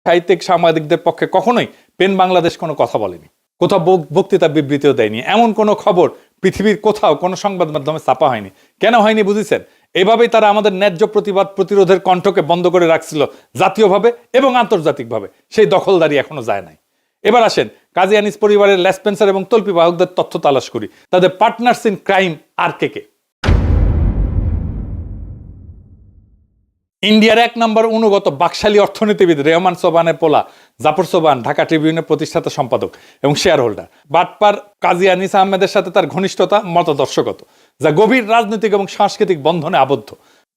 সাহিত্যিক সাংবাদিকদের পক্ষে কখনোই পেন বাংলাদেশ কোনো কথা বলেনি, কোথাও বক্তৃতা বিবৃতিও দেয়নি। এমন কোনো খবর পৃথিবীর কোথাও কোনো সংবাদ মাধ্যমে ছাপা হয়নি। কেন হয়নি বুঝেছেন? এভাবেই তারা আমাদের ন্যায্য প্রতিবাদ প্রতিরোধের কণ্ঠকে বন্ধ করে রাখছিল জাতীয়ভাবে এবং আন্তর্জাতিকভাবে। সেই দখলদারি এখনো যায় নাই। এবার আসেন কাজী আনিস পরিবারের লেসপেন্সার এবং তল্পি বাহকদের তথ্য তালাশ করি। তাদের পার্টনার্স ইন ক্রাইম আর কে? ইন্ডিয়ার 1 নম্বর অনুগত বাকশালী অর্থনীতিবিদ রেহমান সোবহানের পোলা জাফর সোবহান ঢাকা ট্রিবিউনের প্রতিষ্ঠাতা সম্পাদক এবং শেয়ার হোল্ডার। বাটপার কাজী আনিস আহমেদের সাথে তার ঘনিষ্ঠতা মতাদর্শগত, যা গভীর রাজনৈতিক এবং সাংস্কৃতিক বন্ধনে আবদ্ধ।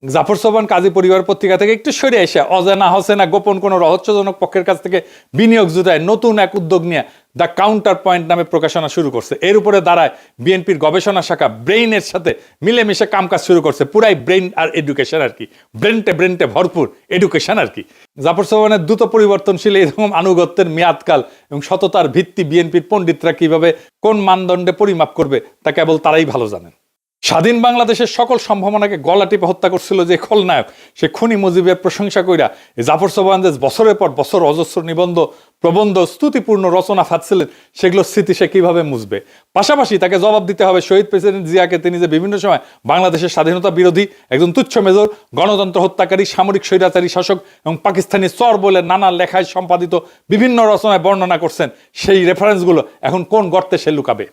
জাফর সোবহান কাজী পরিবার পত্রিকা থেকে একটু সরে এসে অজানা হসেনা গোপন কোনো রহস্যজনক পক্ষের কাছ থেকে বিনিয়োগ জুটায় নতুন এক উদ্যোগ নিয়ে দ্য কাউন্টার পয়েন্ট নামে প্রকাশনা শুরু করছে। এর উপরে দাঁড়ায় বিএনপির গবেষণা শাখা ব্রেইনের সাথে মিলেমিশে কামকাজ শুরু করছে। পুরাই ব্রেইন আর এডুকেশন আর কি, ব্রেনটে ভরপুর এডুকেশন আর কি। জাফর সোবহানের দ্রুত পরিবর্তনশীল এরকম আনুগত্যের মেয়াদকাল এবং সততার ভিত্তি বিএনপির পণ্ডিতরা কিভাবে কোন মানদণ্ডে পরিমাপ করবে তা কেবল তারাই ভালো জানেন। স্বাধীন বাংলাদেশের সকল সম্ভাবনাকে গলা টিপে হত্যা করছিল যে খলনায়ক, সে খুনি মুজিবের প্রশংসা কইরা জাফর সোবহান যে বছরের পর বছর অজস্র নিবন্ধ প্রবন্ধ স্তুতিপূর্ণ রচনা ফাঁদছিলেন, সেগুলোর স্মৃতি সে কিভাবে মুছবে? পাশাপাশি তাকে জবাব দিতে হবে শহীদ প্রেসিডেন্ট জিয়াকে, তিনি যে বিভিন্ন সময় বাংলাদেশের স্বাধীনতা বিরোধী একজন তুচ্ছ মেজর, গণতন্ত্র হত্যাকারী, সামরিক স্বৈরাচারী শাসক এবং পাকিস্তানি চর বলে নানা লেখায় সম্পাদিত বিভিন্ন রচনায় বর্ণনা করছেন। সেই রেফারেন্সগুলো এখন কোন গর্তে সে লুকাবে?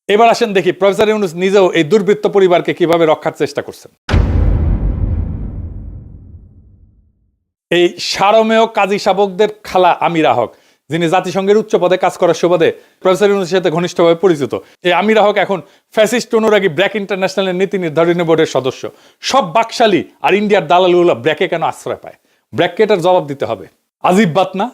এবার আসেন দেখি প্রফেসর ইউনূস নিজেও এই দুর্বৃত্ত পরিবারকে কিভাবে রক্ষার চেষ্টা করছেন। এই সারমেয় কাজী শাবকদের খালা আমিরা হক, যিনি জাতিসংঘের উচ্চ পদে কাজ করার সুবাদে প্রফেসর ইউনূসের সাথে ঘনিষ্ঠভাবে পরিচিত, এই আমিরা হক এখন ফ্যাসিস্ট অনুরাগী ব্র্যাক ইন্টারন্যাশনালের নীতি নির্ধারণী বোর্ডের সদস্য। সব বাকশালী আর ইন্ডিয়ার দালালুলা ব্র্যাকে কেন আশ্রয় পায়? ব্র্যাককে এটার জবাব দিতে হবে। আজিব বাত না?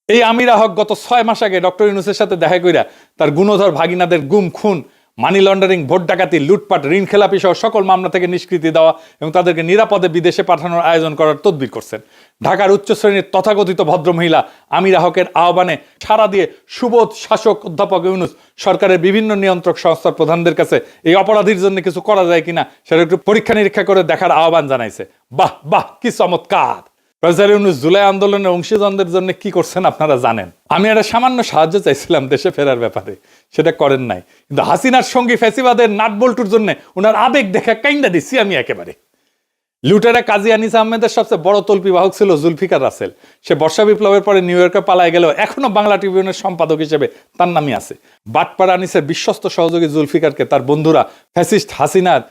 এই আমিরা হক গত 6 মাস আগে ডক্টর ইউনূসের সাথে দেখা কইরা তার গুণধর ভাগিনাদের গুম, খুন, মানি লন্ডারিং, ভোট ডাকাতি, লুটপাট, ঋণ খেলাপি সহ সকল মামলা থেকে নিষ্কৃতি দেওয়া এবং তাদেরকে নিরাপদে বিদেশে পাঠানোর আয়োজন করার তদবির করছেন। ঢাকার উচ্চ শ্রেণীর তথাকথিত ভদ্রমহিলা আমিরা হকের আহ্বানে সাড়া দিয়ে সুবোধ শাসক অধ্যাপক ইউনূস সরকারের বিভিন্ন নিয়ন্ত্রক সংস্থার প্রধানদের কাছে এই অপরাধীর জন্য কিছু করা যায় কিনা সেটা একটু পরীক্ষা নিরীক্ষা করে দেখার আহ্বান জানাইছে। বাহ বাহ, কি চমৎকার! প্রফেসর ইউনূস জুলাই আন্দোলনের অংশীজনদের জন্য কি করছেন আপনারা জানেন। আমি একটা সামান্য সাহায্য চাইছিলাম দেশে ফেরার ব্যাপারে, সেটা করেন নাই। কিন্তু হাসিনার সঙ্গী ফ্যাসিবাদের নাটবল্টুর জন্য ওনার আবেগ দেখা কাইন্ডা দিচ্ছি আমি একেবারে। লুটেরা কাজী আনিস আহমেদের সবচেয়ে বড় তল্পি বাহক ছিল জুলফিকার রাসেল। সে বর্ষা বিপ্লবের পরে নিউ ইয়র্কে পালায় গেলেও এখনো বাংলা ট্রিবিউনের সম্পাদক হিসেবে তার নামই আছে। বাটপাড়া আনিসের বিশ্বস্ত সহযোগী জুলফিকারকে তার বন্ধুরা ফ্যাসিস্ট হাসিনার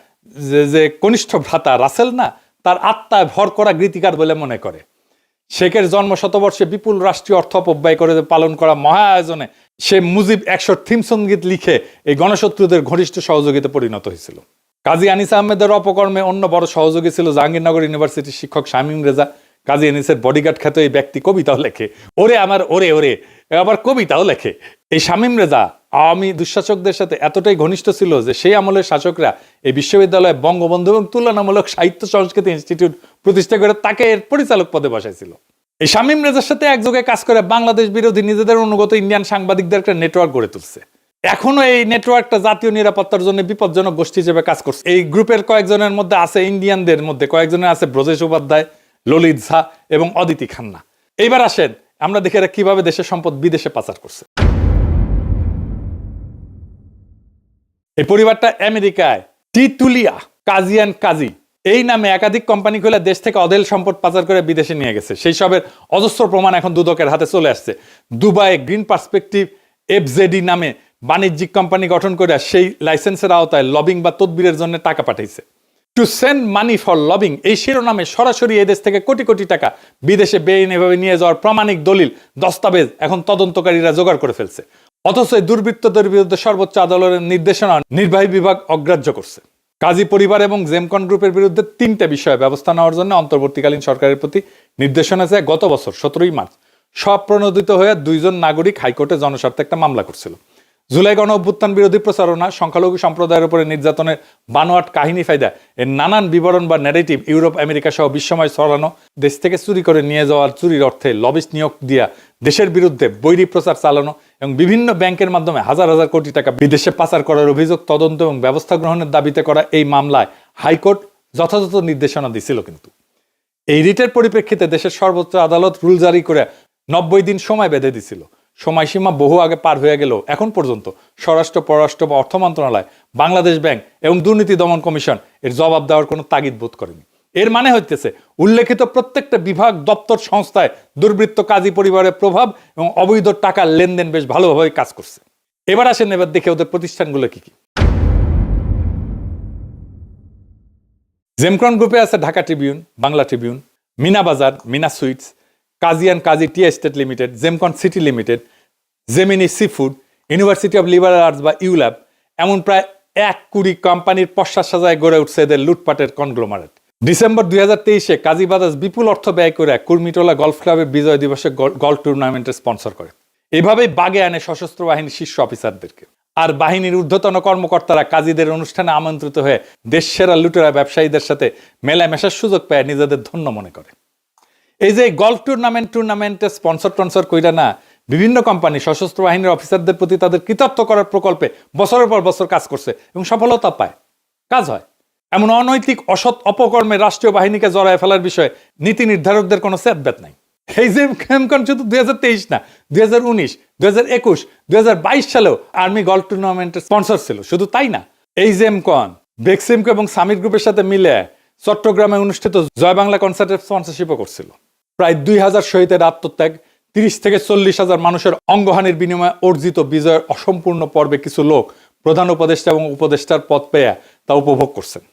যে কনিষ্ঠ ভ্রাতা রাসেল না, তার আত্মায় ভর করা গীতিকার বলে মনে করে। শেখের জন্ম শতবর্ষে বিপুল রাষ্ট্রীয় অর্থ অপব্যয় করে পালন করা মহা আয়োজনে সে মুজিব 100 থিম সঙ্গীত লিখে এই গণশত্রুদের ঘনিষ্ঠ সহযোগিতা পরিণত হয়েছিল। কাজী আনিস আহমেদের অপকর্মে অন্য বড় সহযোগী ছিল জাহাঙ্গীরনগর ইউনিভার্সিটির শিক্ষক শামীম রেজা। কাজী আনিসের বডিগার্ড খ্যাত এই ব্যক্তি কবিতাও লেখে, ওরে আমার ওরে ওরে, আবার কবিতাও লেখে। এই শামীম রেজা আওয়ামী দুঃশাসকদের সাথে এতটাই ঘনিষ্ঠ ছিল যে সেই আমলের শাসকরা এই বিশ্ববিদ্যালয়ে বঙ্গবন্ধু এবং তুলনামূলক সাহিত্য সংস্কৃতি ইনস্টিটিউট প্রতিষ্ঠা করে তাকে এর পরিচালক পদে বসাইছিল। এই শামীম রেজার সাথে একযোগে কাজ করে বাংলাদেশ বিরোধী নিজেদের অনুগত ইন্ডিয়ান সাংবাদিকদের একটা নেটওয়ার্ক গড়ে তুলছে। এখনো এই নেটওয়ার্কটা জাতীয় নিরাপত্তার জন্য বিপজ্জনক গোষ্ঠী হিসেবে কাজ করছে। এই গ্রুপের কয়েকজনের মধ্যে আছে, ইন্ডিয়ানদের মধ্যে কয়েকজনের আছে ব্রজেশ উপাধ্যায়, ললিত ঝা এবং অদিতি খান্না। এইবার আসেন আমরা দেখি এরা কিভাবে দেশের সম্পদ বিদেশে পাচার করছে। এই পরিবারটা আমেরিকায় টিটুলিয়া কাজী অ্যান্ড কাজী এই নামে একাধিক কোম্পানি খুলে দেশ থেকে অদেল সম্পদ পাচার করে বিদেশে নিয়ে গেছে। সেই সবের অজস্র প্রমাণ এখন দুদকের হাতে চলে আসছে। দুবাইয়ে গ্রিন পার্সপেক্টিভ এফজেডি নামে বাণিজ্যিক কোম্পানি গঠন করে সেই লাইসেন্সের আওতায় লবিং বা তদবিরের জন্য টাকা পাঠাইছে। To send money for lobbying এই শিরোনামে সরাসরি এই দেশ থেকে কোটি কোটি টাকা বিদেশে বেআইনিভাবে নিয়ে যাওয়ার প্রামাণিক দলিল দস্তাবেজ এখন তদন্তকারীরা জোগাড় করে ফেলছে। অথচ এই দুর্বৃত্তদের বিরুদ্ধে সর্বোচ্চ আদালতের নির্দেশনা নির্বাহী বিভাগ অগ্রাহ্য করছে। কাজী পরিবার এবং জেমকন গ্রুপের বিরুদ্ধে 3টে বিষয়ে ব্যবস্থা নেওয়ার জন্য অন্তর্বর্তীকালীন সরকারের প্রতি নির্দেশনা যায় গত বছর 17 মার্চ। স্বপ্রণোদিত হয়ে 2 জন নাগরিক হাইকোর্টে জনস্বার্থে একটা মামলা করছিল। জুলাই গণ অভ্যুত্থান বিরোধী প্রচারণা, সংখ্যালঘু সম্প্রদায়ের উপরে নির্যাতনের বানোয়াট কাহিনী ফায়দা এর নানান বিবরণ বা ন্যারেটিভ ইউরোপ আমেরিকা সহ বিশ্বময় ছড়ানো, দেশ থেকে চুরি করে নিয়ে যাওয়ার চুরির অর্থে লবিস্ট নিয়োগ দিয়া দেশের বিরুদ্ধে বৈরী প্রচার চালানো এবং বিভিন্ন ব্যাংকের মাধ্যমে হাজার হাজার কোটি টাকা বিদেশে পাচার করার অভিযোগ তদন্ত এবং ব্যবস্থা গ্রহণের দাবিতে করা এই মামলায় হাইকোর্ট যথাযথ নির্দেশনা দিছিল। কিন্তু এই রিটের পরিপ্রেক্ষিতে দেশের সর্বোচ্চ আদালত রুল জারি করে 90 দিন সময় বেঁধে দিছিল। সময়সীমা বহু আগে পার হয়ে গেল এখন পর্যন্ত স্বরাষ্ট্র, পররাষ্ট্র বা অর্থ মন্ত্রণালয়, বাংলাদেশ ব্যাংক এবং দুর্নীতি দমন কমিশন এর জবাব দেওয়ার কোনো তাগিদ বোধ করেনি। এর মানে হইতেছে উল্লেখিত প্রত্যেকটা বিভাগ, দপ্তর, সংস্থায় দুর্বৃত্ত, কাজী পরিবারের প্রভাব এবং অবৈধ টাকার লেনদেন বেশ ভালোভাবে কাজ করছে। এবার আসেন, এবার দেখে ওদের প্রতিষ্ঠানগুলো কি কি। জেমকন গ্রুপে আছে Dhaka tribune, Bangla tribune, Meena Bazar, Meena sweets, Kazi and Kazi tea estate limited, Gemcon city limited, Gemini sea food, university of liberal arts বা ইউল্যাব, এমন প্রায় 1 কোটি কোম্পানির পশ্চাৎ সাজায় গড়ে উঠছে এদের লুটপাটের কনগ্লোমারেট। ডিসেম্বর 2023-এ কাজী বাজাজ বিপুল অর্থ ব্যয় করে কুর্মিটোলা গলফ ক্লাবের বিজয় দিবসে গলফ টুর্নামেন্টের স্পন্সর করে। এভাবেই বাগে আনে সশস্ত্র বাহিনীর শীর্ষ অফিসারদেরকে। আর বাহিনীর ঊর্ধ্বতন কর্মকর্তারা কাজীদের অনুষ্ঠানে আমন্ত্রিত হয়ে দেশ সেরা লুটেরা ব্যবসায়ীদের সাথে মেলায় মেশার সুযোগ পেয়ে নিজেদের ধন্য মনে করে। এই যে গলফ টুর্নামেন্টে স্পন্সর কইরা না, বিভিন্ন কোম্পানি সশস্ত্র বাহিনীর অফিসারদের প্রতি তাদের কৃতজ্ঞ করার প্রকল্পে বছরের পর বছর কাজ করছে এবং সফলতা পায়, কাজ হয়। এমন অনৈতিক অসৎ অপকর্মে রাষ্ট্রীয় বাহিনীকে জড়ায় ফেলার বিষয়ে নীতি নির্ধারকদের কোনো সেদবেদ নাই। এই যে জেমকন শুধু 2023 না, 2019, 2021, 2022 সালেও আর্মি গলফ টুর্নামেন্টের স্পন্সর ছিল। শুধু তাই না, এই জেমকন বেক্সিমকো এবং সামিট গ্রুপের সাথে মিলে চট্টগ্রামে অনুষ্ঠিত জয় বাংলা কনসার্টের স্পন্সরশিপও করছিল। প্রায় 2000 শহীদের আত্মত্যাগ, 30 থেকে 40,000 মানুষের অঙ্গহানির বিনিময়ে অর্জিত বিজয়ের অসম্পূর্ণ পর্বে কিছু লোক প্রধান উপদেষ্টা এবং উপদেষ্টার পদ পেয়ে তা উপভোগ করছেন।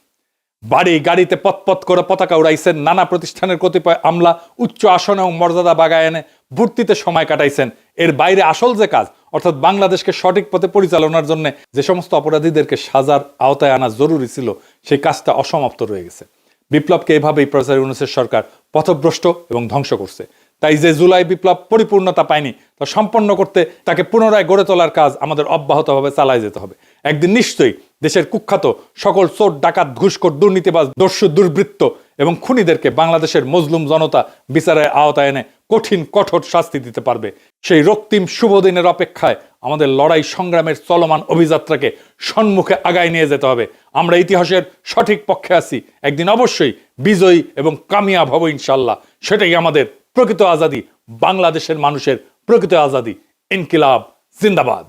বাড়ি গাড়িতে পথ করে পতাকা উড়াইছেন, নানা প্রতিষ্ঠানের কতিপয় আমলা উচ্চ আসনে এবং মর্যাদা বাগায় এনে ভর্তিতে সময় কাটাইছেন। এর বাইরে আসল যে কাজ, অর্থাৎ বাংলাদেশকে সঠিক পথে পরিচালনার জন্য যে সমস্ত অপরাধীদেরকে সাজার আওতায় আনা জরুরি ছিল, সেই কাজটা অসমাপ্ত রয়ে গেছে। বিপ্লবকে এভাবেই প্রফেসর ইউনূসের সরকার পথভ্রষ্ট এবং ধ্বংস করছে। তাই যে জুলাই বিপ্লব পরিপূর্ণতা পায়নি, তা সম্পন্ন করতে তাকে পুনরায় গড়ে তোলার কাজ আমাদের অব্যাহতভাবে চালায় যেতে হবে। একদিন নিশ্চয়ই দেশের কুখ্যাত সকল চোর, ডাকাত, ঘুষখোর, দুর্নীতিবাজ, দস্যু, দুর্বৃত্ত এবং খুনিদেরকে বাংলাদেশের মজলুম জনতা বিচারের আওতায় এনে কঠিন কঠোর শাস্তি দিতে পারবে। সেই রক্তিম শুভ দিনের অপেক্ষায় আমাদের লড়াই সংগ্রামের চলমান অভিযাত্রাকে সম্মুখে আগায় নিয়ে যেতে হবে। আমরা ইতিহাসের সঠিক পক্ষে আছি, একদিন অবশ্যই বিজয়ী এবং কামিয়াব হব ইনশাল্লাহ। সেটাই আমাদের প্রকৃত আজাদি, বাংলাদেশের মানুষের প্রকৃত আজাদি। ইনকিলাব জিন্দাবাদ।